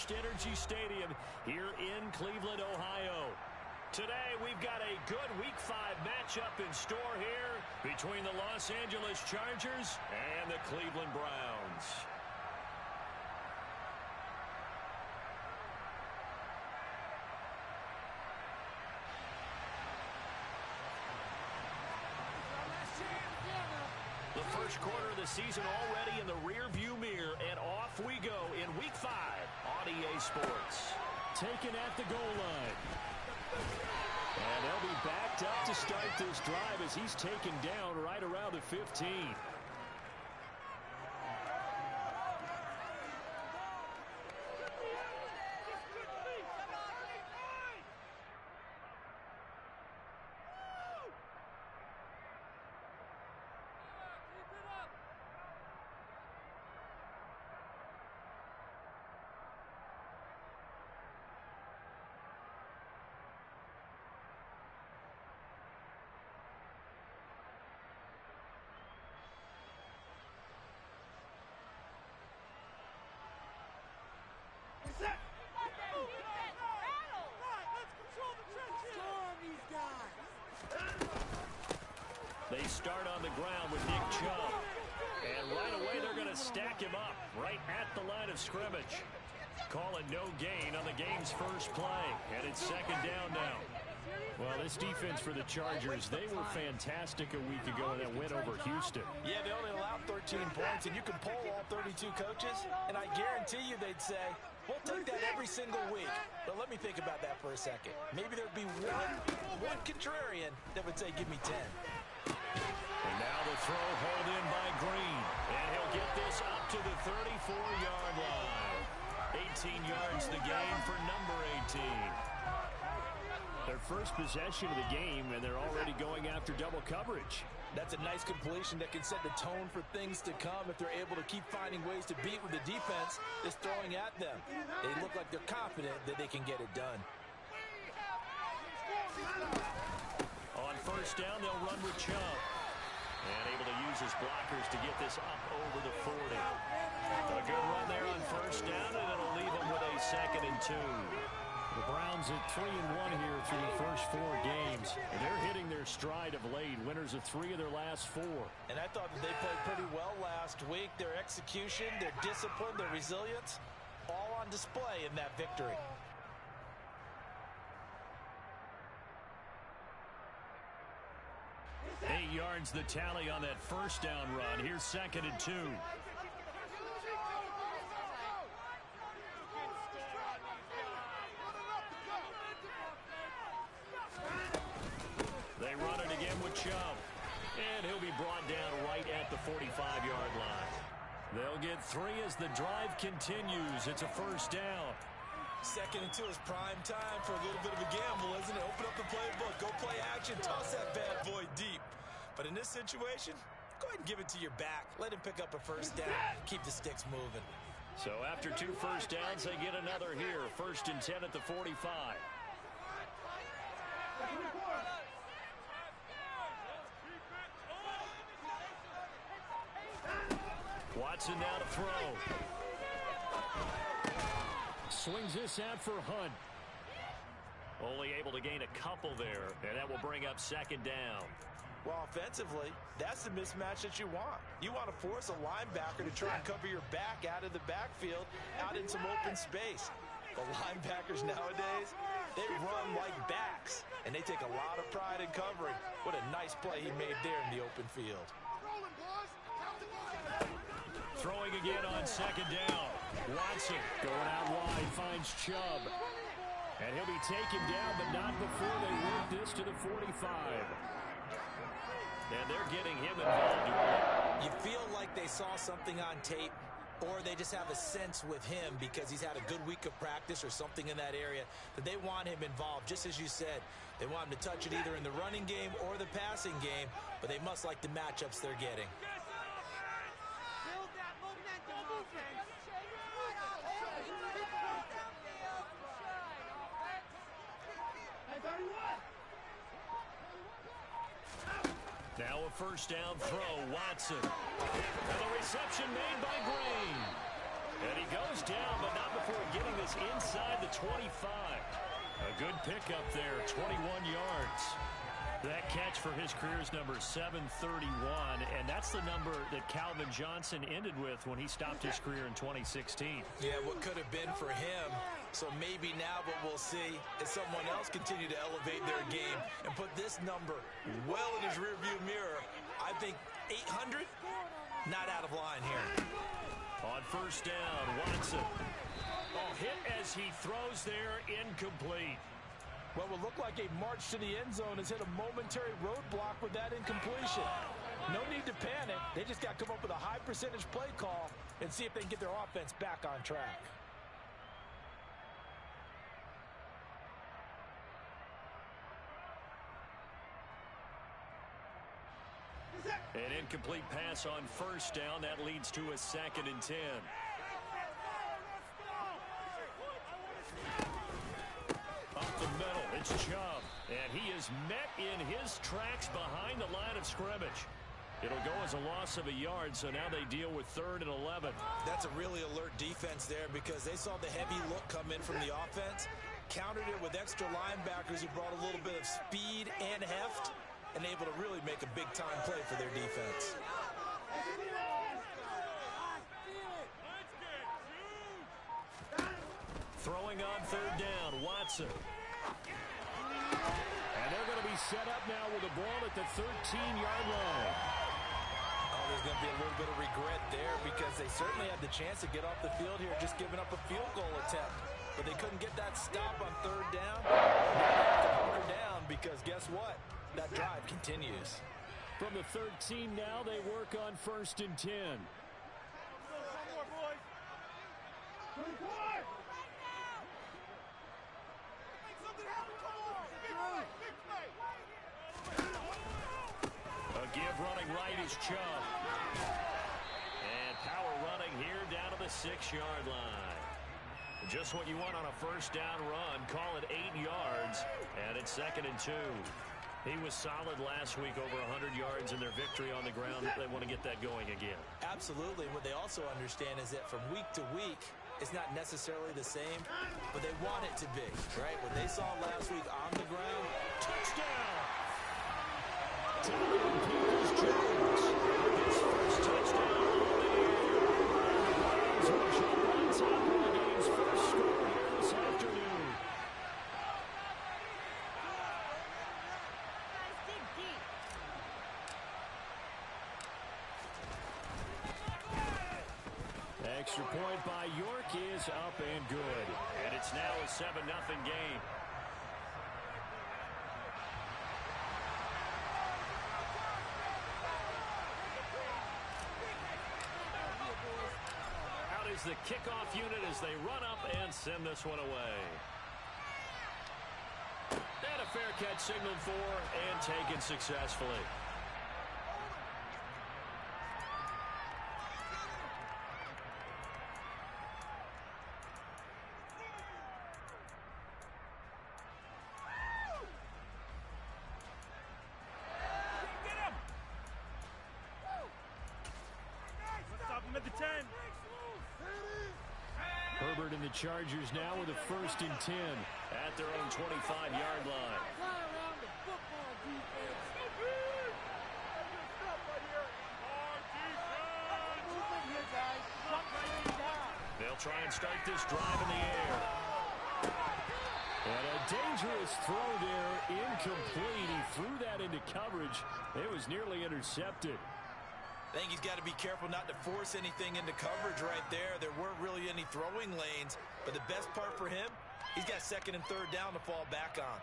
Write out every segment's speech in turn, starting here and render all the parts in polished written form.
FirstEnergy Stadium here in Cleveland, Ohio. Today, we've got a good Week 5 matchup in store here between the Los Angeles Chargers and the Cleveland Browns. The first quarter of the season already in the rear-view mirror, and off we go in Week 5 on EA Sports. Taken at the goal line. And they'll be backed up to start this drive as he's taken down right around the 15. They start on the ground with Nick Chubb. And right away they're going to stack him up right at the line of scrimmage. Calling no gain on the game's first play. And it's second down now. Well, this defense for the Chargers, they were fantastic a week ago in that win over Houston. Yeah, they only allowed 13 points, and you can poll all 32 coaches, and I guarantee you they'd say, we'll take that every single week. But let me think about that for a second. Maybe there'd be one contrarian that would say, give me 10. And now the throw hauled in by Green. And he'll get this up to the 34-yard line. 18 yards the gain for number 18. Their first possession of the game, and they're already going after double coverage. That's a nice completion that can set the tone for things to come if they're able to keep finding ways to beat what the defense is throwing at them. They look like they're confident that they can get it done. On first down, they'll run with Chubb. And able to use his blockers to get this up over the 40. A good run there on first down, and it'll leave them with a 2nd and 2. The Browns at 3-1 here through the first 4 games. And they're hitting their stride of late, winners of 3 of their last 4. And I thought that they played pretty well last week. Their execution, their discipline, their resilience, all on display in that victory. Eight yards the tally on that first down run. Here's 2nd and 2. They run it again with Chubb. And he'll be brought down right at the 45-yard line. They'll get 3 as the drive continues. It's a first down. 2nd and 2 is prime time for a little bit of a gamble, isn't it? Open up the playbook, go play action, toss that bad boy deep. But in this situation, go ahead and give it to your back. Let him pick up a first down. Keep the sticks moving. So after 2 first downs, they get another here. 1st and 10 at the 45. Watson now to throw. Swings this out for Hunt. Only able to gain a couple there, and that will bring up 2nd down. Well, offensively, that's the mismatch that you want. You want to force a linebacker to try and cover your back out of the backfield, out in some open space. The linebackers nowadays, they run like backs, and they take a lot of pride in covering. What a nice play he made there in the open field. Throwing again on 2nd down. Watson going out wide, finds Chubb. And he'll be taken down, but not before they work this to the 45. And they're getting him involved. You feel like they saw something on tape, or they just have a sense with him because he's had a good week of practice or something in that area that they want him involved. Just as you said, they want him to touch it either in the running game or the passing game, but they must like the matchups they're getting. Now a first down throw, Watson. And the reception made by Green. And he goes down, but not before getting this inside the 25. A good pickup there, 21 yards. That catch for his career's number 731, and that's the number that Calvin Johnson ended with when he stopped his career in 2016. Yeah, what could have been for him. So maybe now what we'll see is someone else continue to elevate their game and put this number well in his rearview mirror. I think 800, not out of line here. On first down, Watson. Oh, hit as he throws there, incomplete. What will look like a march to the end zone has hit a momentary roadblock with that incompletion. No need to panic. They just got to come up with a high percentage play call and see if they can get their offense back on track. An incomplete pass on first down. That leads to a 2nd and 10. Up the middle, it's Chubb. And he is met in his tracks behind the line of scrimmage. It'll go as a loss of a yard, so now they deal with 3rd and 11. That's a really alert defense there because they saw the heavy look come in from the offense, countered it with extra linebackers who brought a little bit of speed and heft, and able to really make a big-time play for their defense. Throwing on 3rd down, Watson. And they're going to be set up now with the ball at the 13-yard line. Oh, there's going to be a little bit of regret there because they certainly had the chance to get off the field here, just giving up a field goal attempt. But they couldn't get that stop on 3rd down. Now they have to hunker down because guess what? That drive continues. From the 13 now, they work on 1st and 10. A give running right is Chubb. And power running here down to the 6-yard line. Just what you want on a first down run. Call it 8 yards. And it's 2nd and 2. He was solid last week, over 100 yards in their victory on the ground. They want to get that going again. Absolutely. What they also understand is that from week to week, it's not necessarily the same, but they want it to be, right? What they saw last week on the ground, touchdown! Tyler Peters-Jones, his first touchdown of the year. Rams will jump on top of the game's first score here this afternoon. Extra point by York is up and good. And it's now a 7-0 game. Out is the kickoff unit as they run up and send this one away. And a fair catch signaled for and taken successfully. Herbert and the Chargers now with a 1st and 10 at their own 25-yard line. They'll try and start this drive in the air. And a dangerous throw there, incomplete. He threw that into coverage. It was nearly intercepted. I think he's got to be careful not to force anything into coverage right there. There weren't really any throwing lanes, but the best part for him, he's got 2nd and 3rd down to fall back on.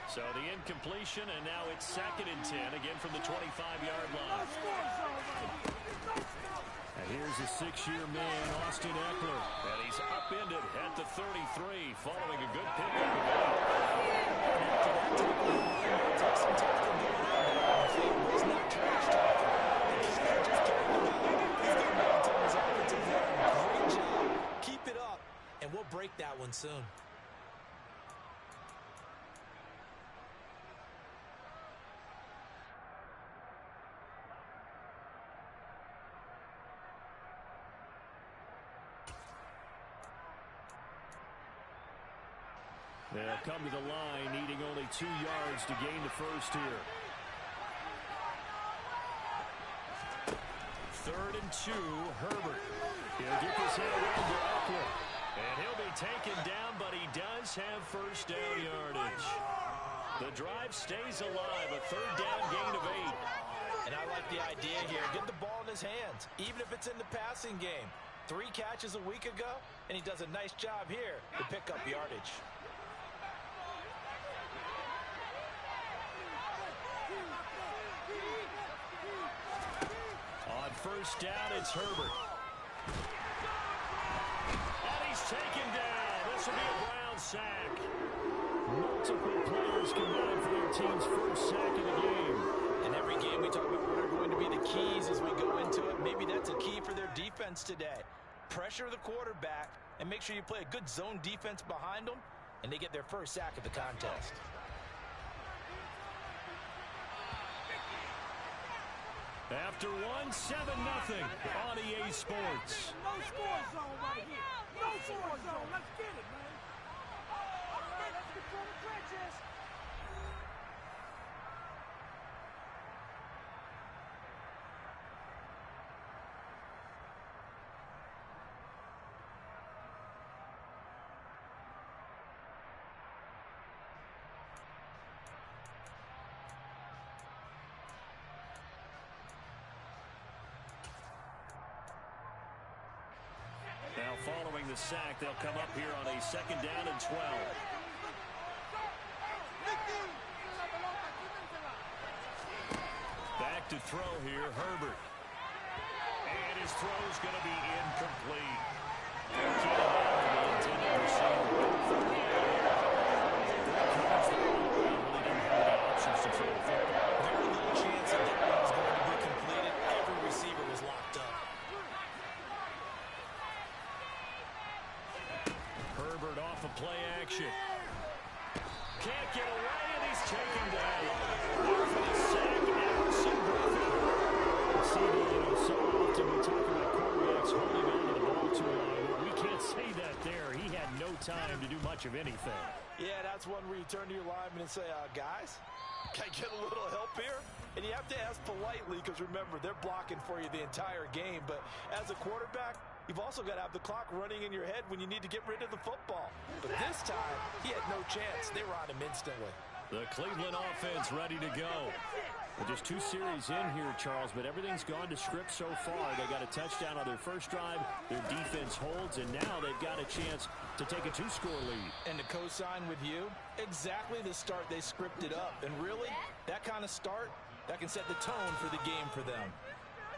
So the incompletion, and now it's 2nd and 10, again from the 25-yard line. And here's a 6-year man, Austin Eckler, and he's upended at the 33, following a good pickup. After that take some time to get around. It was not trash talking. He's not just carrying the ball. He's going to tell his offensive line, great job. Keep it up, and we'll break that one soon. They'll come to the line, needing only 2 yards to gain the first here. 3rd and 2, Herbert. He'll get this out to Eckler. And he'll be taken down, but he does have first down yardage. The drive stays alive, a 3rd down gain of 8. And I like the idea here. Get the ball in his hands, even if it's in the passing game. 3 catches a week ago, and he does a nice job here to pick up yardage. On first down, it's Herbert. And he's taken down. This will be a Brown sack. Multiple players combined for their team's first sack of the game. In every game we talk about what are going to be the keys as we go into it. Maybe that's a key for their defense today. Pressure the quarterback and make sure you play a good zone defense behind them, and they get their first sack of the contest. After 1, 7-0 on EA Sports. No score zone right here. No score zone. Let's get it, man. All right, let's get from the trenches. Now following the sack, they'll come up here on a 2nd down and 12. Back to throw here, Herbert. And his throw's going to be incomplete. Intended receiver. Options to throw the football. Very little chance that that one was going to be completed. Every receiver was locked up. Herbert off of play action. Can't get away, and he's taken down. For the sack, Emerson Griffin. So often we talk about quarterbacks holding on to the ball too long. We can't say that there. He had no time to do much of anything. Yeah, that's one where you turn to your lineman and say, guys, can I get a little help here? And you have to ask politely because, remember, they're blocking for you the entire game. But as a quarterback, you've also got to have the clock running in your head when you need to get rid of the football. But this time, he had no chance. They were on him instantly. The Cleveland offense ready to go. Well, just 2 series in here, Charles, but everything's gone to script so far. They got a touchdown on their first drive. Their defense holds, and now they've got a chance to take a 2-score lead. And to co-sign with you, exactly the start they scripted up. And really, that kind of start, that can set the tone for the game for them.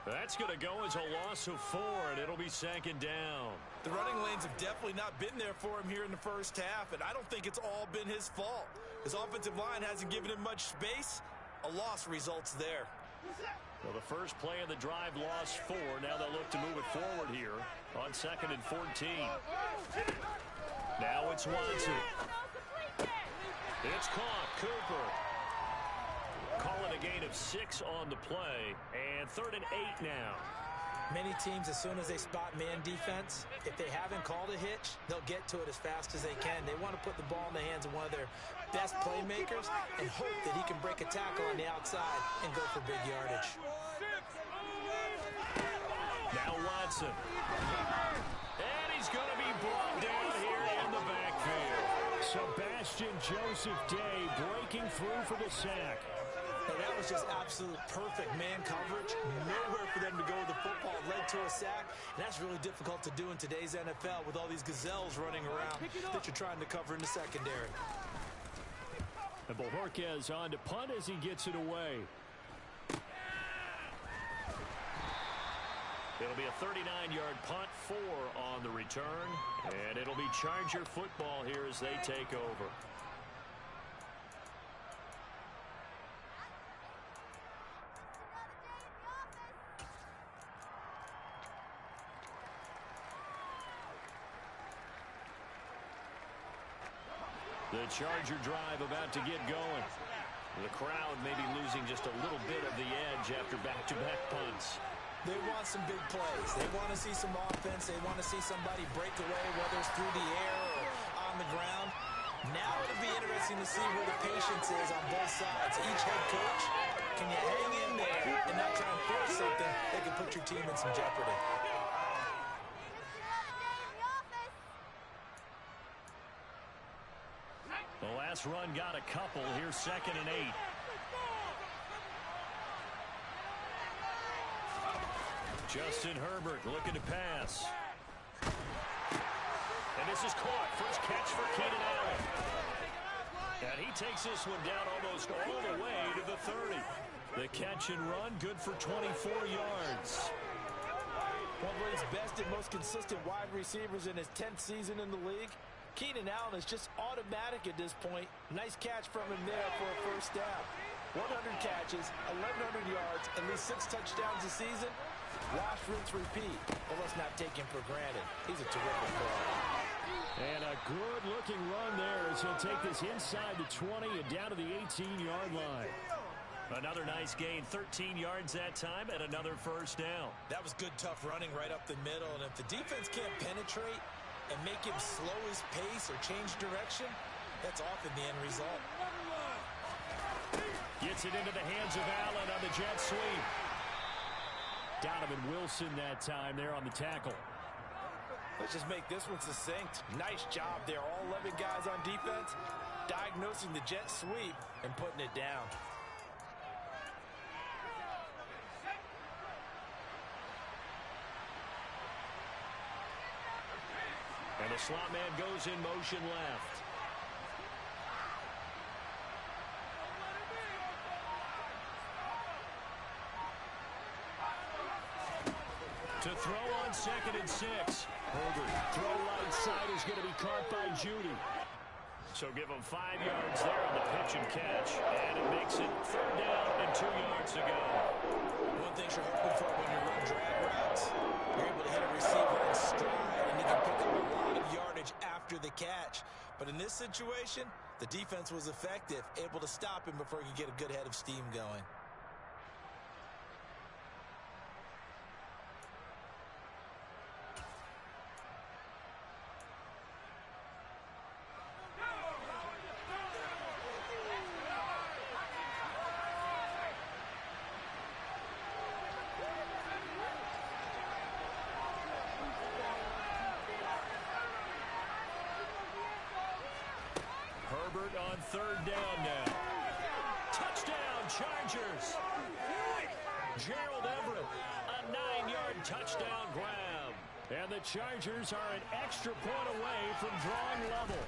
That's going to go as a loss of 4, and it'll be 2nd down. The running lanes have definitely not been there for him here in the first half, and I don't think it's all been his fault. His offensive line hasn't given him much space. A loss results there. Well, the first play of the drive lost 4. Now they'll look to move it forward here on 2nd and 14. Now it's Watson. It's caught. Cooper. Calling a gain of 6 on the play. And 3rd and 8 now. Many teams, as soon as they spot man defense, if they haven't called a hitch, they'll get to it as fast as they can. They want to put the ball in the hands of one of their best playmakers and hope that he can break a tackle on the outside and go for big yardage. Now Watson. And he's going to be brought down here in the backfield. Sebastian Joseph Day breaking through for the sack. Now that was just absolute perfect man coverage. Nowhere for them to go with the football. Led to a sack. And that's really difficult to do in today's NFL with all these gazelles running around that you're trying to cover in the secondary. And Bojorquez on to punt as he gets it away. It'll be a 39-yard punt, 4 on the return. And it'll be Charger football here as they take over. The Charger drive about to get going. The crowd may be losing just a little bit of the edge after back-to-back punts. They want some big plays. They want to see some offense. They want to see somebody break away, whether it's through the air or on the ground. Now it'll be interesting to see where the patience is on both sides. Each head coach, can you hang in there and not try and force something that can put your team in some jeopardy? The last run got a couple. Here's 2nd and 8. Justin Herbert looking to pass. And this is caught. First catch for Keenan Allen. And he takes this one down almost all the way to the 30. The catch and run, good for 24 yards. One of his best and most consistent wide receivers in his 10th season in the league. Keenan Allen is just automatic at this point. Nice catch from him there for a first down. 100 catches, 1,100 yards, at least 6 touchdowns a season. Wash, rinse, repeat. But let's not take him for granted. He's a terrific player. And a good-looking run there as he'll take this inside the 20 and down to the 18-yard line. Another nice gain, 13 yards that time, and another first down. That was good, tough running right up the middle. And if the defense can't penetrate and make him slow his pace or change direction, that's often the end result. Gets it into the hands of Allen on the jet sweep. Donovan Wilson that time there on the tackle. Let's just make this one succinct. Nice job there. All 11 guys on defense diagnosing the jet sweep and putting it down. And the slot man goes in motion left. To throw on 2nd and 6. Herbert, throw right side is going to be caught by Judy. So give him 5 yards there on the pitch and catch. And it makes it 3rd down and 2 yards to go. One thing you're hoping for when you run drag routes, you're able to hit a receiver in stride, and you can pick up a lot of yardage after the catch. But in this situation, the defense was effective, able to stop him before he could get a good head of steam going. Herbert on 3rd down now. Touchdown, Chargers. Gerald Everett, a 9-yard touchdown grab. And the Chargers are an extra point away from drawing level.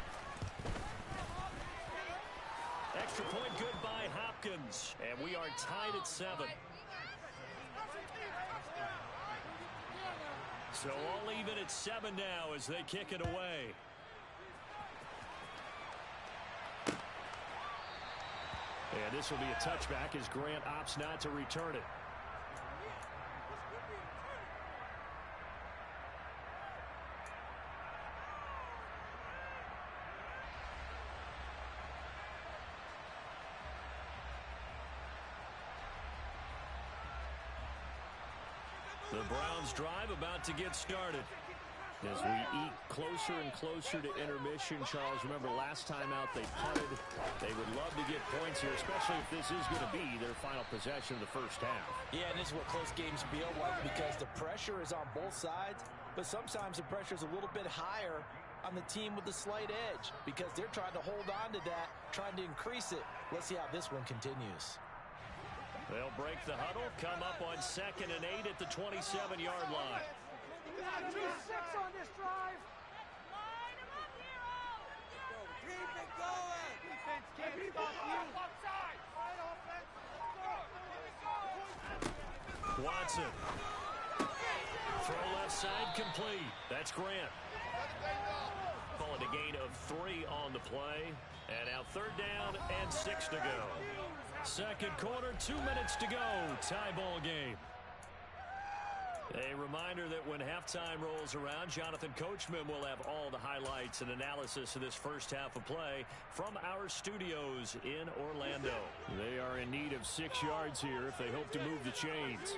Extra point good by Hopkins. And we are tied at 7. So all even at 7 now as they kick it away. And this will be a touchback as Grant opts not to return it. The Browns drive about to get started. As we eke closer and closer to intermission, Charles, remember last time out they punted. They would love to get points here, especially if this is going to be their final possession of the first half. Yeah, and this is what close games feel like because the pressure is on both sides, but sometimes the pressure is a little bit higher on the team with the slight edge because they're trying to hold on to that, trying to increase it. Let's see how this one continues. They'll break the huddle, come up on 2nd and 8 at the 27-yard line. We got 2-6 on this drive. Line him up, hero. Keep it going. Defense can't stop you. Offside. Right, offense. Watson. Throw left side complete. That's Grant. Call it a gain of 3 on the play. And now 3rd down and 6 to go. Second quarter, 2 minutes to go. Tie ball game. A reminder that when halftime rolls around, Jonathan Coachman will have all the highlights and analysis of this first half of play from our studios in Orlando. They are in need of 6 yards here if they hope to move the chains.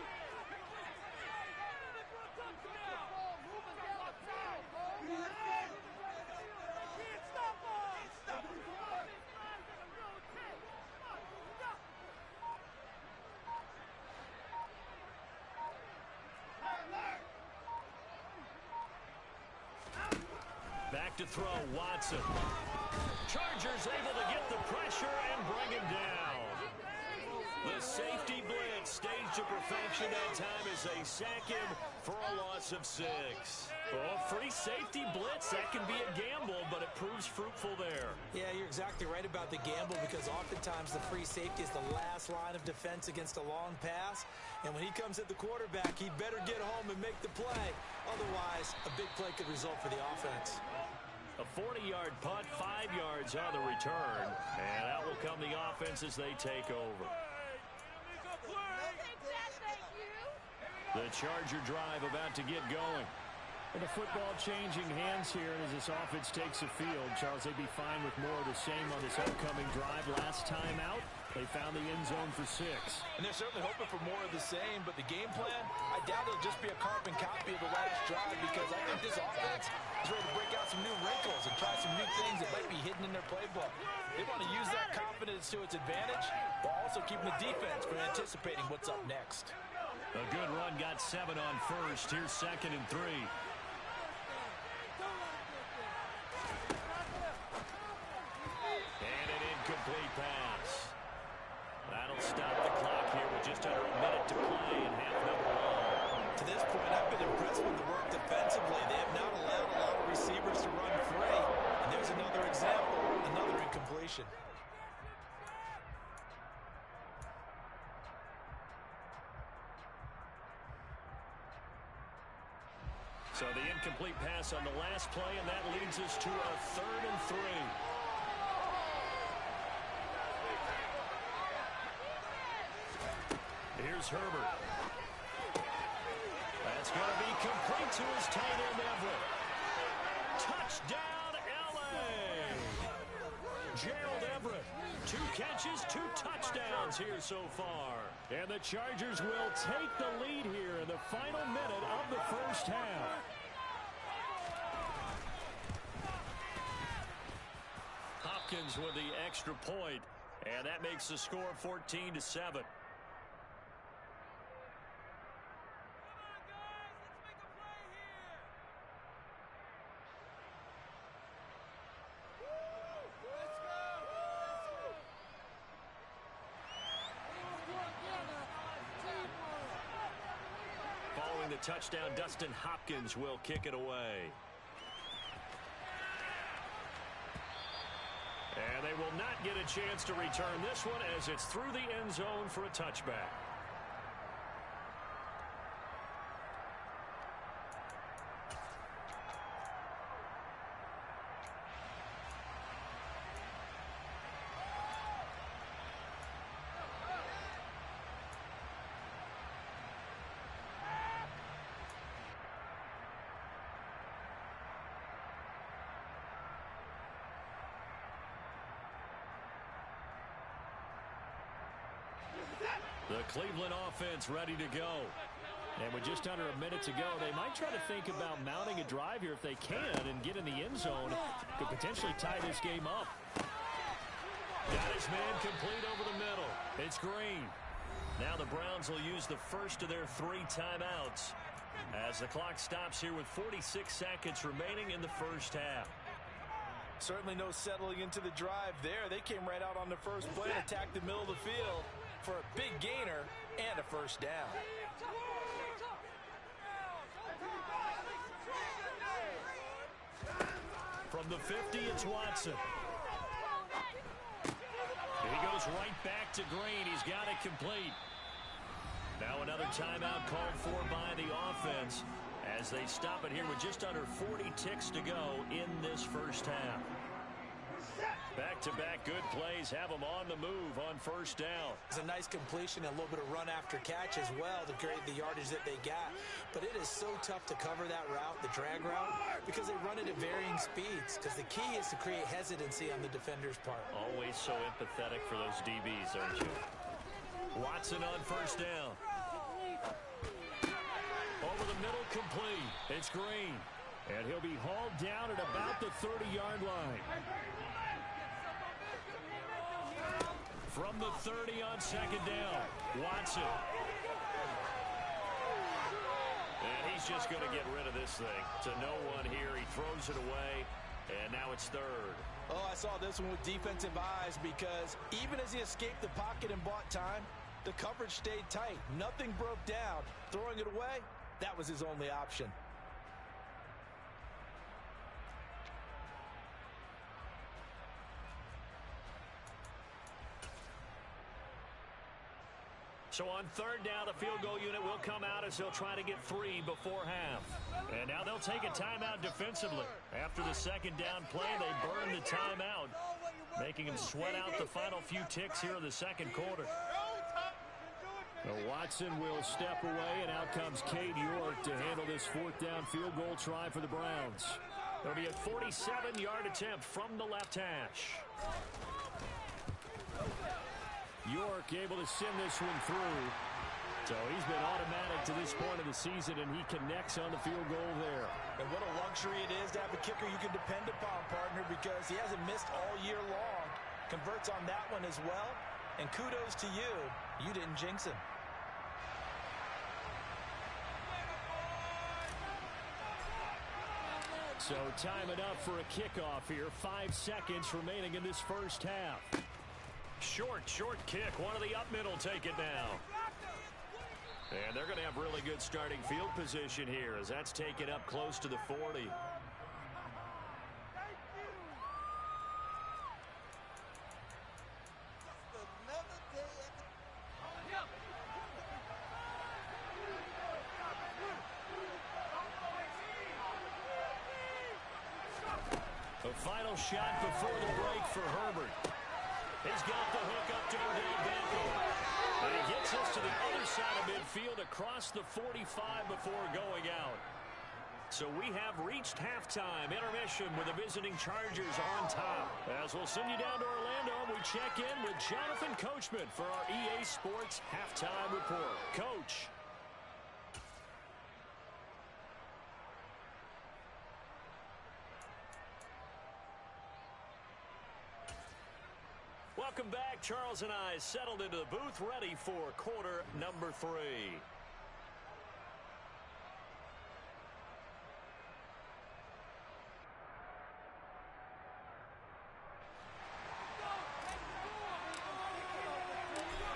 Back to throw, Watson. Chargers able to get the pressure and bring him down. The safety blitz staged to perfection that time as they sack him for a loss of 6. Well, free safety blitz, that can be a gamble, but it proves fruitful there. Yeah, you're exactly right about the gamble because oftentimes the free safety is the last line of defense against a long pass. And when he comes at the quarterback, he'd better get home and make the play. Otherwise, a big play could result for the offense. A 40-yard punt, 5 yards on the return. And out will come the offense as they take over. The Charger drive about to get going. And the football changing hands here as this offense takes the field. Charles, they'd be fine with more of the same on this upcoming drive. Last time out, they found the end zone for 6. And they're certainly hoping for more of the same, but the game plan, I doubt it'll just be a carbon copy of the last drive because I think this offense is ready to break out some new wrinkles and try some new things that might be hidden in their playbook. They want to use that confidence to its advantage while also keeping the defense from anticipating what's up next. A good run, got 7 on first. Here's 2nd and 3. And an incomplete pass. That'll stop the clock here with just under a minute to play in half number 1. To this point, I've been impressed with the work defensively. They have not allowed a lot of receivers to run free. And there's another example, another incompletion. So the incomplete pass on the last play, and that leads us to a 3rd and 3. Here's Herbert. That's going to be complete to his tight end, Everett. Touchdown, L.A. Gerald Everett. 2 catches, 2 touchdowns here so far. And the Chargers will take the lead here in the final minute of the first half. Hopkins with the extra point, and that makes the score 14-7. Following the touchdown, Dustin Hopkins will kick it away. And they will not get a chance to return this one as it's through the end zone for a touchback. The Cleveland offense ready to go. And with just under a minute to go, they might try to think about mounting a drive here if they can and get in the end zone. Could potentially tie this game up. Got his man complete over the middle. It's Green. Now the Browns will use the first of their 3 timeouts as the clock stops here with 46 seconds remaining in the first half. Certainly no settling into the drive there. They came right out on the first play and attacked the middle of the field for a big gainer and a first down. From the 50, it's Watson. He goes right back to Green. He's got it complete. Now another timeout called for by the offense as they stop it here with just under 40 ticks to go in this first half. Back-to-back good plays have them on the move on first down. It's a nice completion and a little bit of run after catch as well to create the yardage that they got. But it is so tough to cover that route, the drag route, because they run it at varying speeds. Because the key is to create hesitancy on the defender's part. Always so empathetic for those DBs, aren't you? Watson on first down. Over the middle, complete. It's Green. And he'll be hauled down at about the 30-yard line. From the 30 on second down, Watson. And he he's just going to get rid of this thing. To no one here. He throws it away, and now it's third. Oh, I saw this one with defensive eyes because even as he escaped the pocket and bought time, the coverage stayed tight. Nothing broke down. Throwing it away, that was his only option. So on third down, the field goal unit will come out as they'll try to get 3 before half. And now they'll take a timeout defensively. After the second down play, they burn the timeout, making them sweat out the final few ticks here in the second quarter. Watson will step away, and out comes Cade York to handle this fourth down field goal try for the Browns. It'll be a 47-yard attempt from the left hash. York able to send this one through. So he's been automatic to this point of the season, and he connects on the field goal there. And what a luxury it is to have a kicker you can depend upon, partner, because he hasn't missed all year long. Converts on that one as well. And kudos to you. You didn't jinx him. So time it up for a kickoff here. 5 seconds remaining in this first half. Short kick. One of the up middle take it now. And they're going to have really good starting field position here as that's taken up close to the 40. The final shot before the break for Herbert. He's got the hook up to Odell Beckham. And he gets us to the other side of midfield across the 45 before going out. So we have reached halftime. Intermission with the visiting Chargers on top. As we'll send you down to Orlando, we check in with Jonathan Coachman for our EA Sports Halftime Report. Coach. Welcome back. Charles and I settled into the booth, ready for quarter number 3.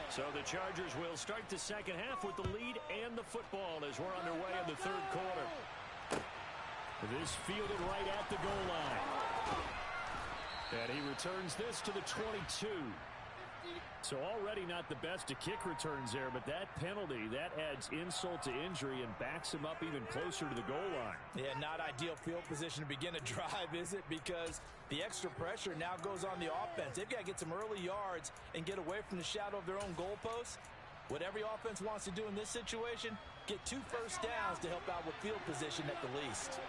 So the Chargers will start the second half with the lead and the football as we're underway in the third quarter. This fielded right at the goal line. And he returns this to the 22. So already not the best to kick returns there, but that penalty, that adds insult to injury and backs him up even closer to the goal line. Yeah, not ideal field position to begin a drive, is it? Because the extra pressure now goes on the offense. They've got to get some early yards and get away from the shadow of their own goalposts. What every offense wants to do in this situation, get 2 first downs to help out with field position at the least.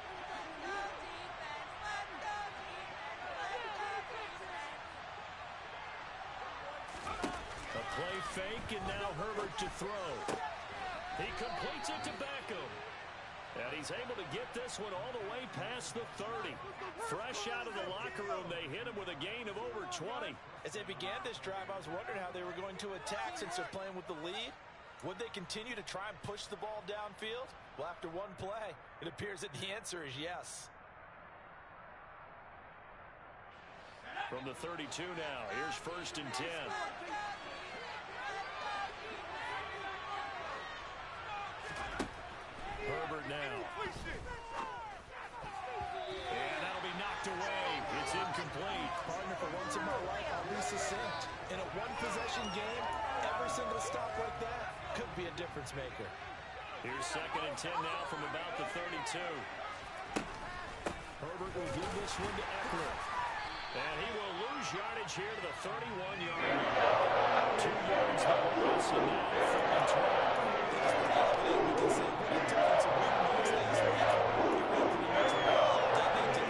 Play fake, and now Herbert to throw. He completes it to Beckham. And he's able to get this one all the way past the 30. Fresh out of the locker room, they hit him with a gain of over 20. As they began this drive, I was wondering how they were going to attack since they're playing with the lead. Would they continue to try and push the ball downfield? Well, after one play, it appears that the answer is yes. From the 32 now, here's 1st and 10. Herbert now. And that'll be knocked away. It's incomplete. Partner, for once in my life, I'll be succinct. In a one-possession game, every single stop like that could be a difference maker. Here's 2nd and 10 now from about the 32. Herbert will give this one to Eckler. And he will lose yardage here to the 31-yard line. 2 yards the loss, and now 3rd and 12. We can say what a difference a week makes last week. He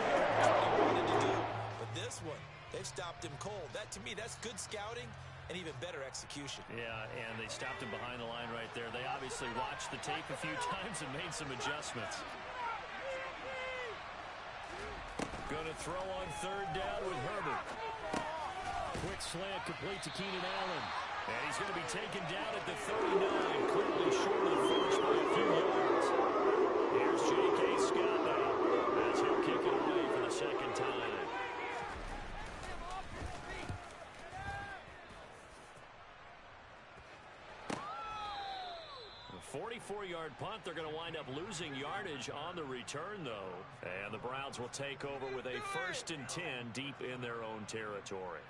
wanted to do, but this one, they've stopped him cold. That, to me, that's good scouting and even better execution. Yeah, and they stopped him behind the line right there. They obviously watched the tape a few times and made some adjustments. Going to throw on 3rd down with Herbert. Quick slant complete to Keenan Allen. And he's going to be taken down at the 39, clearly short of the first by a few yards. here's J.K. Scott now as he'll kick it away for the second time. A 44-yard punt. They're going to wind up losing yardage on the return, though. And the Browns will take over with a 1st and 10 deep in their own territory.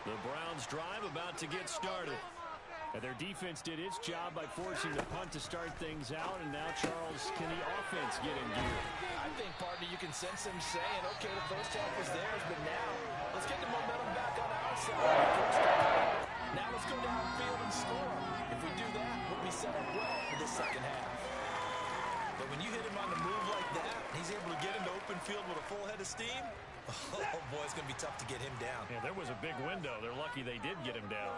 The Browns drive about to get started. And their defense did its job by forcing the punt to start things out. And now, Charles, can the offense get in gear? I think, partner, you can sense them saying, okay, the first half was theirs, but now let's get the momentum back on our side. Now let's go downfield and score. If we do that, we'll be set up well for the second half. But when you hit him on the move like that, he's able to get into open field with a full head of steam. Oh, boy, it's going to be tough to get him down. Yeah, there was a big window. They're lucky they did get him down.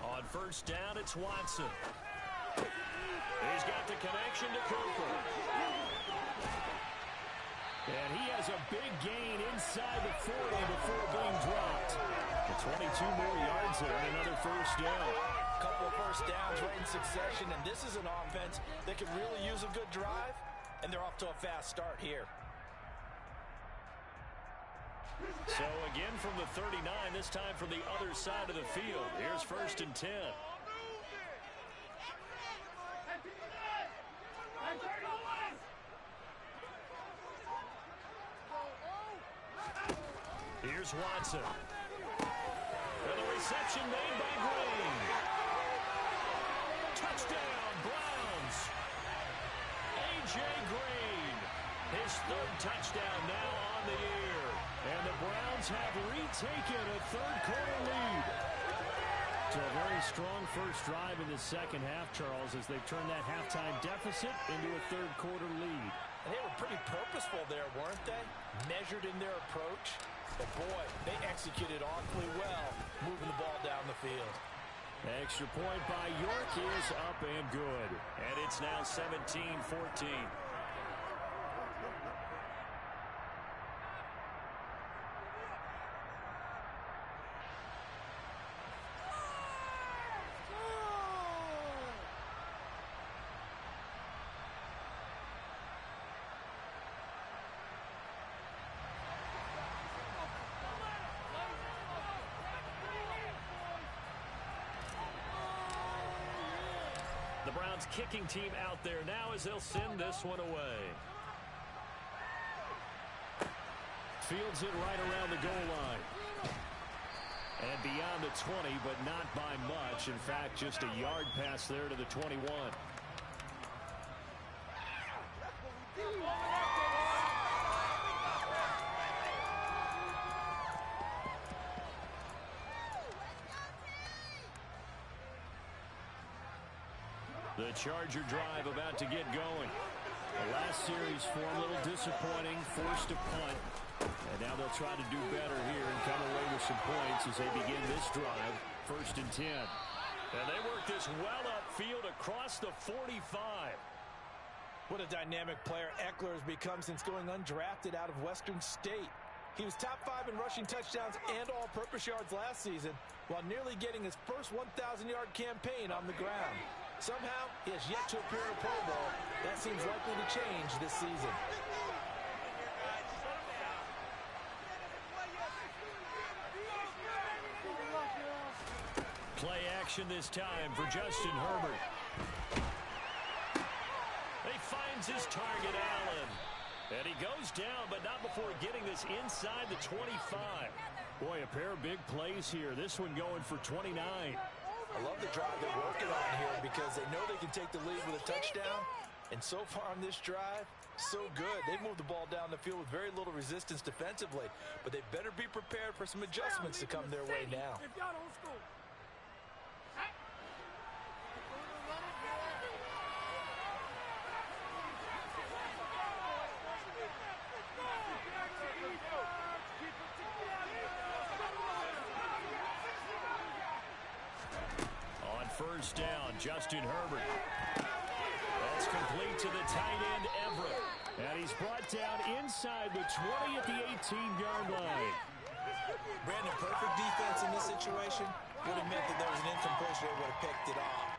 On first down, it's Watson. He's got the connection to Cooper. And he has a big gain inside the 40 before being dropped. 22 more yards there and another first down. A couple of first downs right in succession, and this is an offense that could really use a good drive, and they're off to a fast start here. So again from the 39, this time from the other side of the field. Here's 1st and 10. Here's Watson. And the reception made by Green. Touchdown, Browns. A.J. Green. His 3rd touchdown now on the year. And the Browns have retaken a 3rd-quarter lead. So a very strong first drive in the second half, Charles, as they've turned that halftime deficit into a 3rd-quarter lead. And they were pretty purposeful there, weren't they? Measured in their approach. But, boy, they executed awfully well, moving the ball down the field. Extra point by York is up and good. And it's now 17-14. The Browns kicking team out there now as they'll send this one away. Fields it right around the goal line. And beyond the 20, but not by much. In fact, just a yard pass there to the 21. The Charger drive about to get going. The last series for a little disappointing, forced a punt. And now they'll try to do better here and come away with some points as they begin this drive. 1st and 10. And they work this well upfield across the 45. What a dynamic player Eckler has become since going undrafted out of Western State. He was top 5 in rushing touchdowns and all-purpose yards last season, while nearly getting his first 1,000-yard campaign on the ground. Somehow, he has yet to appear in a Pro Bowl. That seems likely to change this season. Play action this time for Justin Herbert. He finds his target, Allen. And he goes down, but not before getting this inside the 25. Boy, a pair of big plays here. This one going for 29. I love the drive they're working on here because they know they can take the lead with a touchdown. And so far on this drive, so good. They've moved the ball down the field with very little resistance defensively. But they better be prepared for some adjustments to come their way now. first down. Justin Herbert. That's complete to the tight end, Everett. And he's brought down inside the 20 at the 18-yard line. Brandon, perfect defense in this situation would have meant that there was an incompletion. They would have picked it off.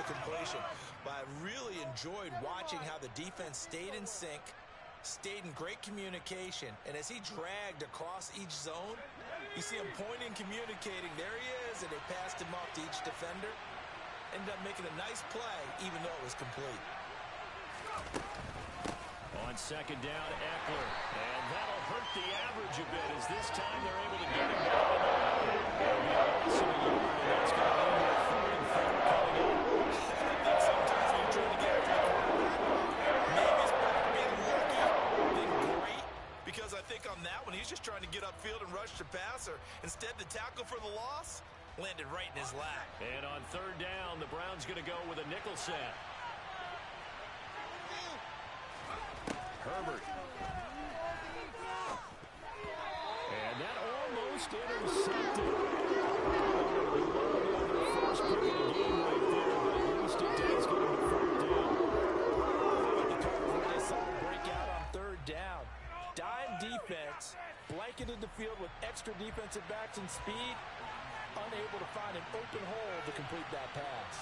Completion, but I really enjoyed watching how the defense stayed in sync, stayed in great communication, and as he dragged across each zone, you see him pointing, communicating, there he is, and they passed him off to each defender. Ended up making a nice play, even though it was complete. On second down, Eckler, and that'll hurt the average a bit as this time they're able to get him down. That's going to leave a 4th and 4 coming up. Sometimes when you're trying to get after the quarterback, maybe it's better to be lucky than great, because I think on that one, he's just trying to get upfield and rush the passer. Instead, the tackle for the loss landed right in his lap. And on third down, the Browns going to go with a nickel set. Herbert. And that almost intercepted. First pick of the game right there, but at least it does get him to third down. The Cardinals really saw him break out on third down. Dime defense, blanketed the field with extra defensive backs and speed, unable to find an open hole to complete that pass.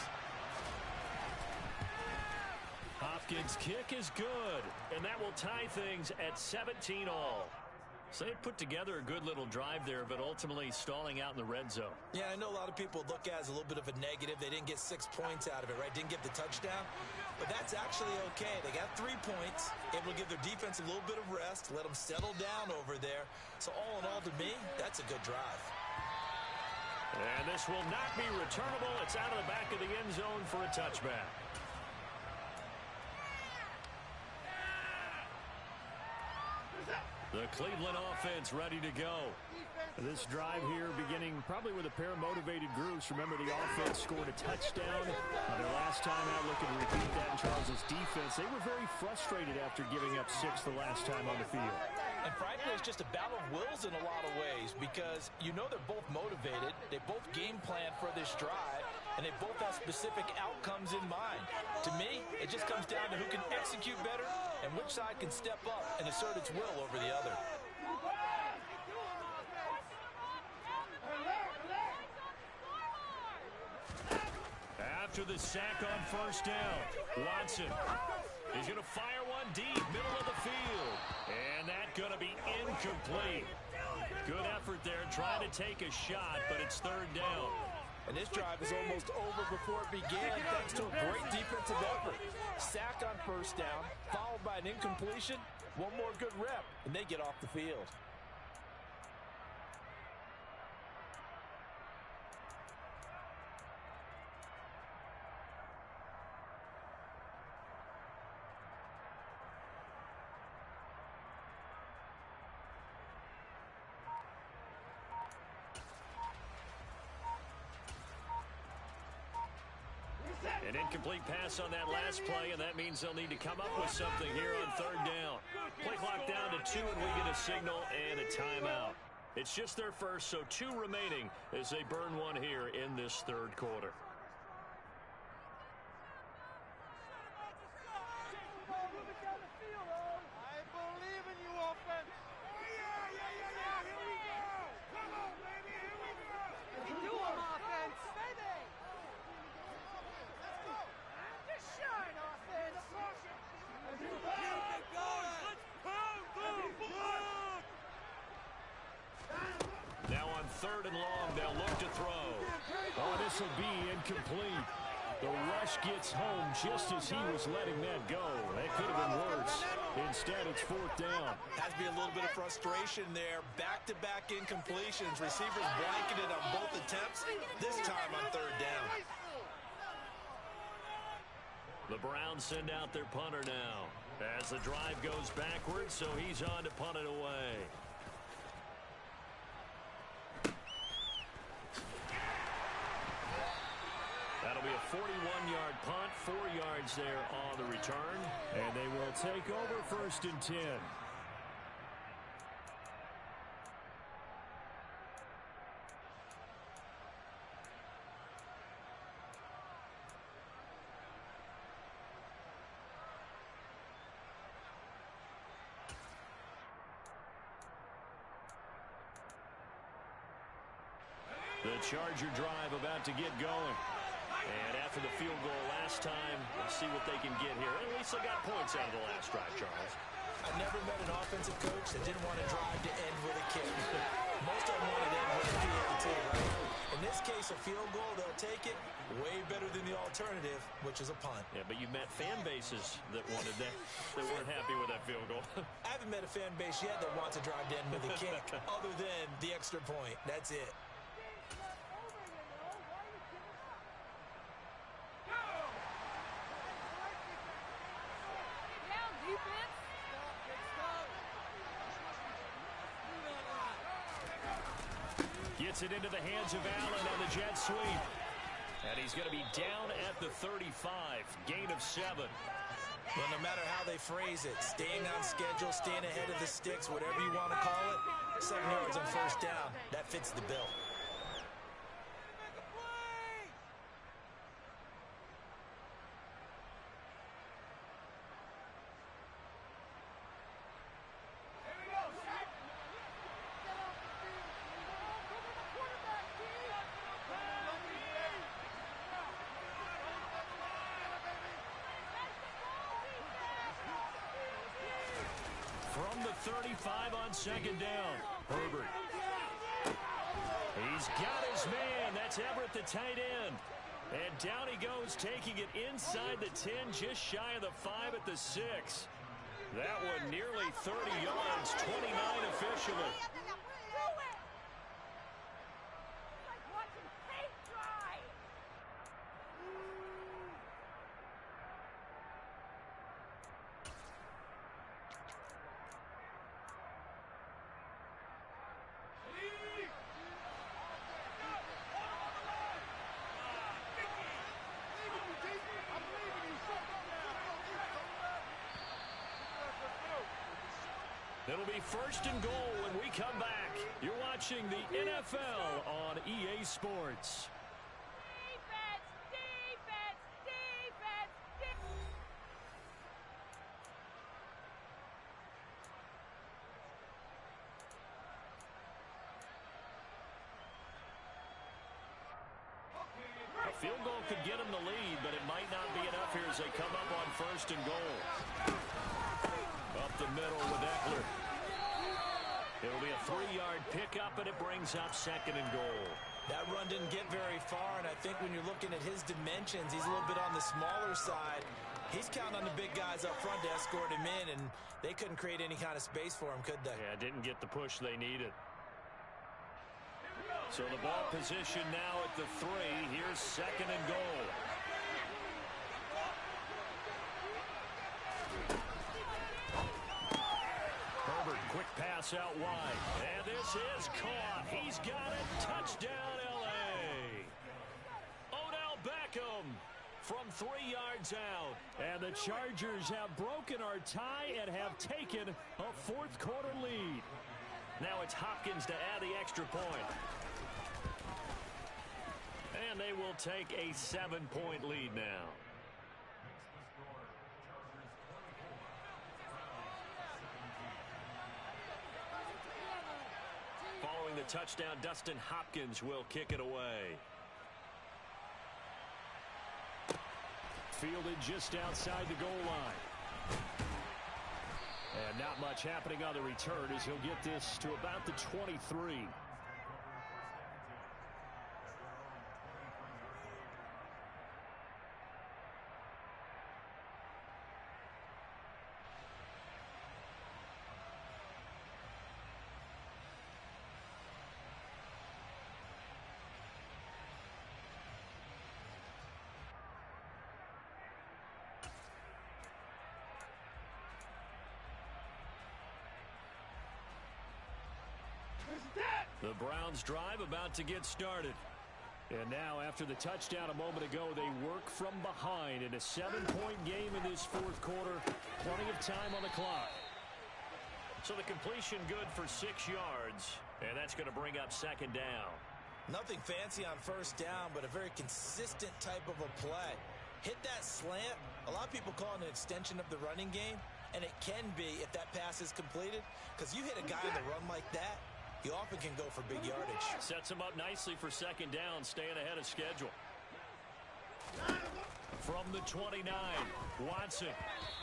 Hopkins' kick is good, and that will tie things at 17 all. So they put together a good little drive there, but ultimately stalling out in the red zone. Yeah, I know a lot of people look at it as a little bit of a negative. They didn't get 6 points out of it, right? Didn't get the touchdown. But that's actually okay. They got 3 points, able to give their defense a little bit of rest, let them settle down over there. So all in all, to me, that's a good drive. And this will not be returnable. It's out of the back of the end zone for a touchback. The Cleveland offense ready to go. This drive here beginning probably with a pair of motivated groups. Remember, the offense scored a touchdown. Their last time out, looking to repeat that in Charles' defense. They were very frustrated after giving up 6 the last time on the field. And frankly, it's just a battle of wills in a lot of ways, because you know they're both motivated. They both game plan for this drive, and they both have specific outcomes in mind. To me, it just comes down to who can execute better and which side can step up and assert its will over the other. After the sack on first down, Watson is going to fire one deep, middle of the field. And that's going to be incomplete. Good effort there, trying to take a shot, but it's third down. And this drive is almost over before it began, thanks to a great defensive effort. Sack on first down, followed by an incompletion. One more good rep, and they get off the field. An incomplete pass on that last play, and that means they'll need to come up with something here on third down. Play clock down to 2, and we get a signal and a timeout. It's just their first, so 2 remaining as they burn one here in this third quarter. I believe in you, offense. 3rd and long. They'll look to throw. Oh, this will be incomplete. The rush gets home just as he was letting that go. That could have been worse. Instead, it's 4th down. Has to be a little bit of frustration there. Back-to-back incompletions. Receivers blanketed on both attempts, this time on 3rd down. The Browns send out their punter now as the drive goes backwards, so he's on to punt it away. That'll be a 41-yard punt, 4 yards there on the return. And they will take over 1st and 10. The Charger drive about to get going. And after the field goal last time, we'll see what they can get here. At least they got points out of the last drive, Charles. I've never met an offensive coach that didn't want to drive to end with a kick. Most of them wanted to end with a PAT, right? In this case, a field goal, they'll take it way better than the alternative, which is a punt. Yeah, but you met fan bases that wanted that, that weren't happy with that field goal. I haven't met a fan base yet that wants to drive to end with a kick, other than the extra point. That's it. Gets it into the hands of Allen on the jet sweep. And he's going to be down at the 35. Gain of 7. Well, no matter how they phrase it, staying on schedule, staying ahead of the sticks, whatever you want to call it, 7 yards on 1st down, that fits the bill. From the 35 on 2nd down. Herbert. He's got his man. That's Everett, the tight end. And down he goes, taking it inside the 10, just shy of the 5 at the 6. That one nearly 30 yards, 29 officially. It'll be 1st and goal when we come back. You're watching the NFL on EA Sports. Defense, defense, defense, defense. A field goal could get them the lead, but it might not be enough here as they come up on 1st and goal. Up the middle with Eckler. It'll be a 3-yard pickup, and it brings up 2nd and goal. That run didn't get very far, and I think when you're looking at his dimensions, he's a little bit on the smaller side. He's counting on the big guys up front to escort him in, and they couldn't create any kind of space for him, could they? Yeah, didn't get the push they needed. So the ball position now at the 3. Here's 2nd and goal. Herbert, quick pass out wide. And this is caught. He's got it. Touchdown, L.A. Odell Beckham from 3 yards out. And the Chargers have broken our tie and have taken a 4th quarter lead. Now it's Hopkins to add the extra point. And they will take a 7-point lead now. Following the touchdown, Dustin Hopkins will kick it away. Fielded just outside the goal line. And not much happening on the return as he'll get this to about the 23. The Browns drive about to get started. And now, after the touchdown a moment ago, they work from behind in a 7-point game in this fourth quarter. Plenty of time on the clock. So the completion good for 6 yards, and that's going to bring up second down. Nothing fancy on first down, but a very consistent type of a play. Hit that slant. A lot of people call it an extension of the running game, and it can be if that pass is completed, because you hit a guy on the run like that, you often can go for big yardage. Sets him up nicely for second down, staying ahead of schedule. From the 29, Watson.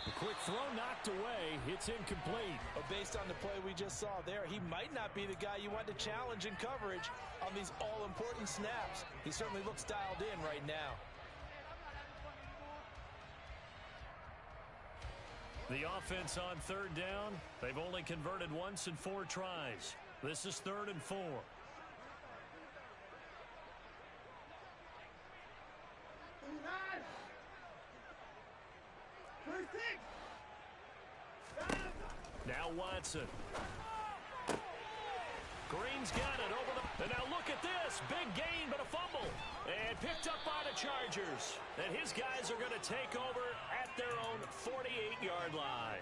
The quick throw knocked away. It's incomplete. But based on the play we just saw there, he might not be the guy you want to challenge in coverage on these all-important snaps. He certainly looks dialed in right now. The offense on third down. They've only converted once in 4 tries. This is 3rd and 4. Now Watson. Green's got it over the... And now look at this. Big gain, but a fumble. And picked up by the Chargers. And his guys are going to take over at their own 48-yard line.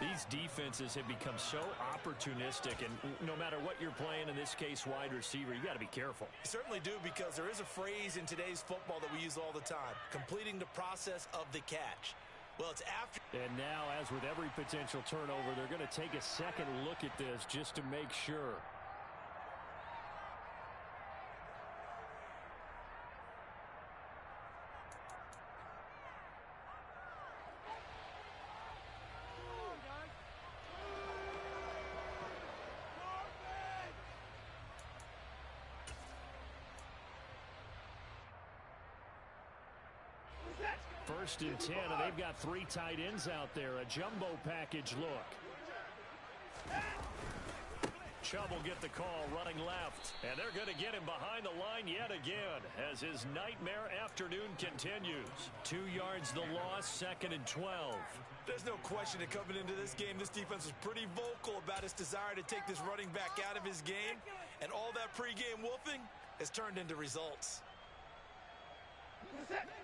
These defenses have become so opportunistic, and no matter what you're playing, in this case wide receiver, you got to be careful. You certainly do, because there is a phrase in today's football that we use all the time, completing the process of the catch. Well, it's after. And now, as with every potential turnover, they're going to take a second look at this just to make sure. First and 10, and they've got 3 tight ends out there. A jumbo package look. Chubb will get the call running left, and they're going to get him behind the line yet again as his nightmare afternoon continues. 2 yards the loss, 2nd and 12. There's no question that coming into this game, this defense was pretty vocal about its desire to take this running back out of his game, and all that pregame wolfing has turned into results.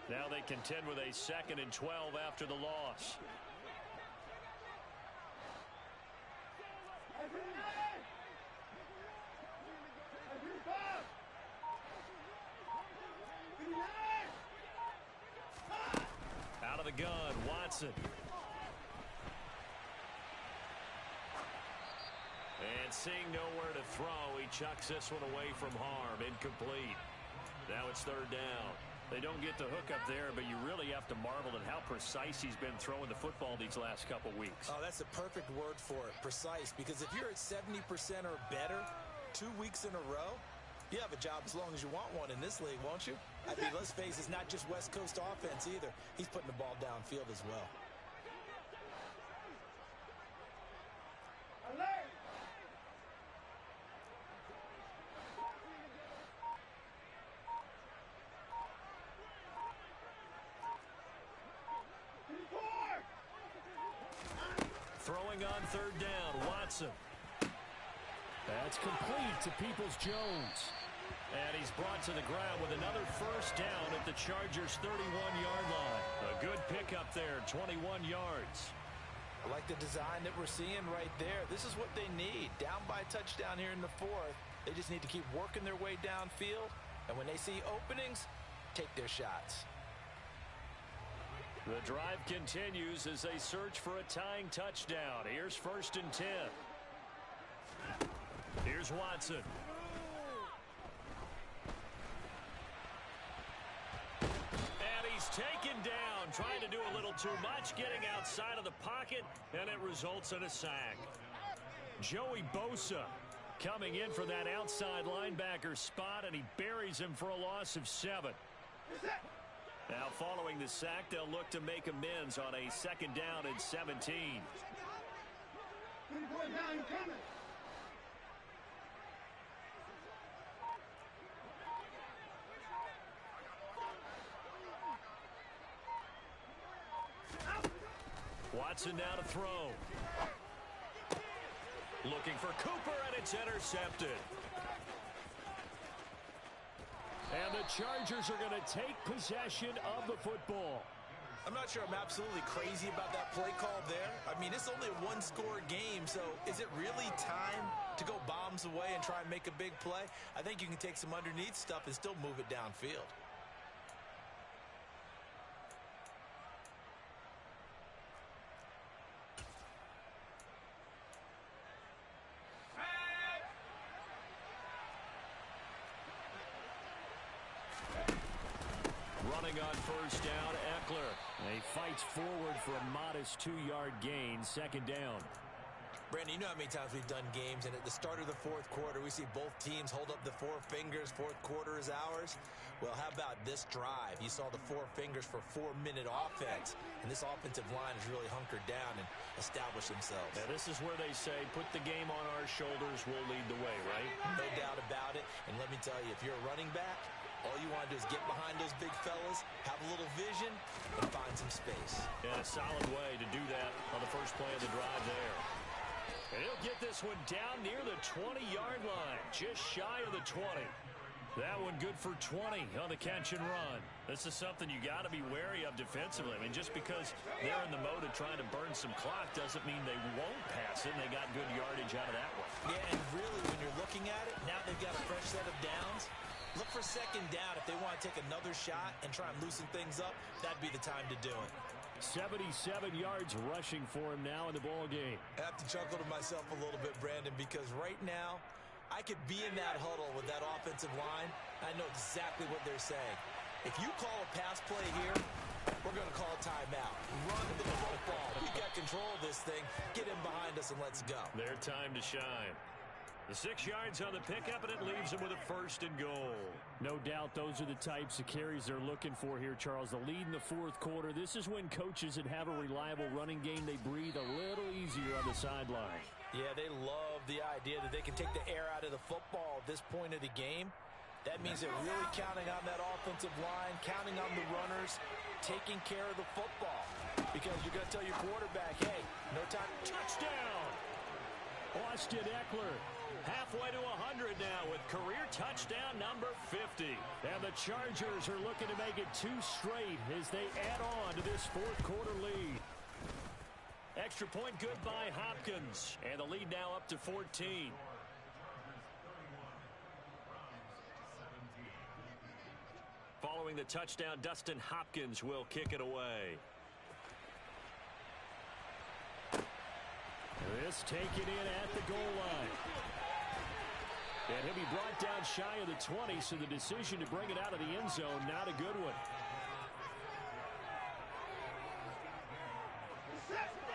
Now they contend with a 2nd and 12 after the loss. Out of the gun, Watson. And seeing nowhere to throw, he chucks this one away from harm. Incomplete. Now it's 3rd down. They don't get the hook up there, but you really have to marvel at how precise he's been throwing the football these last couple weeks. Oh, that's the perfect word for it, precise. Because if you're at 70% or better 2 weeks in a row, you have a job as long as you want one in this league, won't you? I mean, let's face it, it's not just West Coast offense either. He's putting the ball downfield as well. Throwing on 3rd down, Watson. That's complete to Peoples-Jones. And he's brought to the ground with another first down at the Chargers' 31-yard line. A good pickup there, 21 yards. I like the design that we're seeing right there. This is what they need. Down by a touchdown here in the 4th. They just need to keep working their way downfield. And when they see openings, take their shots. The drive continues as they search for a tying touchdown. Here's 1st and 10. Here's Watson. And he's taken down, trying to do a little too much, getting outside of the pocket, and it results in a sack. Joey Bosa coming in for that outside linebacker spot, and he buries him for a loss of 7. Now, following the sack, they'll look to make amends on a 2nd down and 17. Watson now to throw. Looking for Cooper, and it's intercepted. And the Chargers are going to take possession of the football. I'm not sure I'm absolutely crazy about that play call there. I mean, it's only a one-score game, so is it really time to go bombs away and try and make a big play? I think you can take some underneath stuff and still move it downfield. Running on first down, Eckler. He fights forward for a modest 2-yard gain, second down. Brandon, you know how many times we've done games, and at the start of the fourth quarter, we see both teams hold up the four fingers, fourth quarter is ours. Well, how about this drive? You saw the four fingers for 4-minute offense, and this offensive line has really hunkered down and established themselves. Now, this is where they say, put the game on our shoulders, we'll lead the way, right? No doubt about it, and let me tell you, if you're a running back, all you want to do is get behind those big fellas, have a little vision, and find some space. Yeah, a solid way to do that on the first play of the drive there. And he'll get this one down near the 20-yard line, just shy of the 20. That one good for 20 on the catch and run. This is something you got to be wary of defensively. I mean, just because they're in the mode of trying to burn some clock doesn't mean they won't pass it. And they got good yardage out of that one. Yeah, and really, when you're looking at it, now they've got a fresh set of downs. Look for second down. If they want to take another shot and try and loosen things up, that'd be the time to do it. 77 yards rushing for him now in the ball game. I have to chuckle to myself a little bit, Brandon, because right now I could be in that huddle with that offensive line. I know exactly what they're saying. If you call a pass play here, we're going to call a timeout. Run the football. We got control of this thing. Get in behind us and let's go. Their time to shine. The 6 yards on the pickup, and it leaves them with a first and goal. No doubt those are the types of carries they're looking for here, Charles. The lead in the fourth quarter. This is when coaches that have a reliable running game, they breathe a little easier on the sideline. Yeah, they love the idea that they can take the air out of the football at this point of the game. That means they're really counting on that offensive line, counting on the runners, taking care of the football. Because you're going to tell your quarterback, hey, no time. Touchdown! Austin Eckler. Halfway to 100 now with career touchdown number 50. And the Chargers are looking to make it 2 straight as they add on to this fourth quarter lead. Extra point good by Hopkins. And the lead now up to 14. Following the touchdown, Dustin Hopkins will kick it away. This taken in at the goal line. And he'll be brought down shy of the 20, so the decision to bring it out of the end zone, not a good one.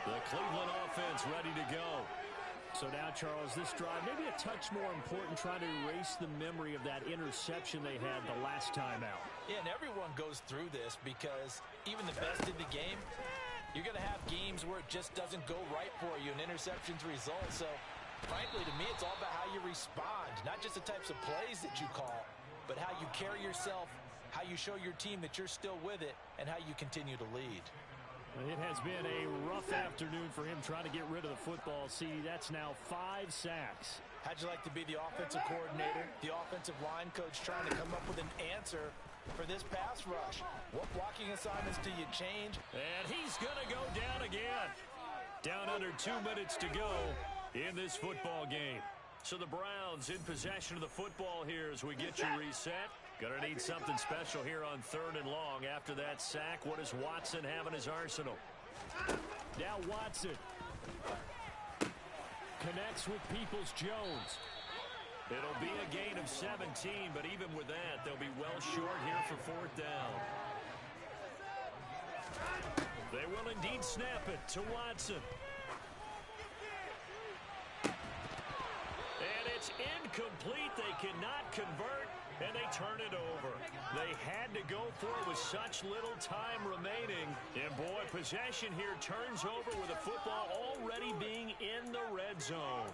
The Cleveland offense ready to go. So now, Charles, this drive maybe a touch more important, trying to erase the memory of that interception they had the last time out. Yeah, and everyone goes through this because even the best in the game, you're going to have games where it just doesn't go right for you and interceptions result. So, frankly, to me, it's all about how you respond, not just the types of plays that you call, but how you carry yourself, how you show your team that you're still with it, and how you continue to lead. It has been a rough afternoon for him trying to get rid of the football. See, that's now 5 sacks. How'd you like to be the offensive coordinator, the offensive line coach trying to come up with an answer for this pass rush? What blocking assignments do you change? And he's going to go down again. Down under 2 minutes to go in this football game. So the Browns in possession of the football here as we get you reset. Gonna need something special here on 3rd and long after that sack. What does Watson have in his arsenal? Now Watson connects with Peoples-Jones. It'll be a gain of 17, but even with that, they'll be well short here for 4th down. They will indeed snap it to Watson. And it's incomplete. They cannot convert, and they turn it over. They had to go for it with such little time remaining. And, boy, possession here turns over with the football already being in the red zone.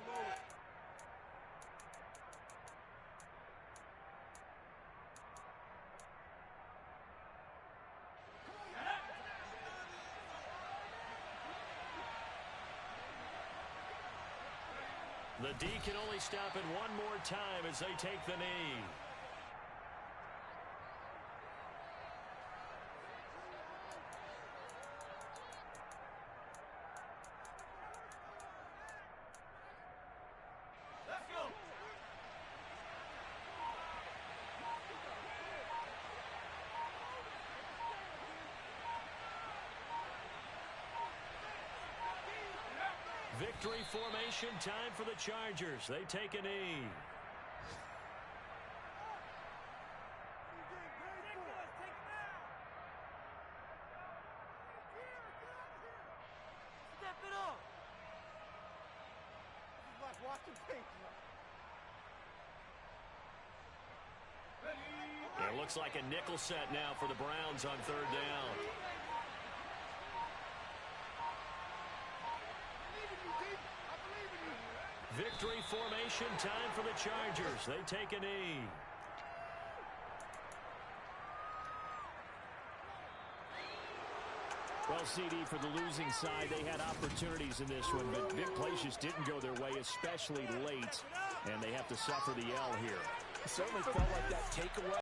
The D can only stop it one more time as they take the knee. Victory formation time for the Chargers. They take a knee. Step it up. This is like watching paint. It looks like a nickel set now for the Browns on third down. Victory formation time for the Chargers. They take a knee. Well, CD, for the losing side, they had opportunities in this one, but big plays just didn't go their way, especially late, and they have to suffer the L here. It certainly felt like that takeaway.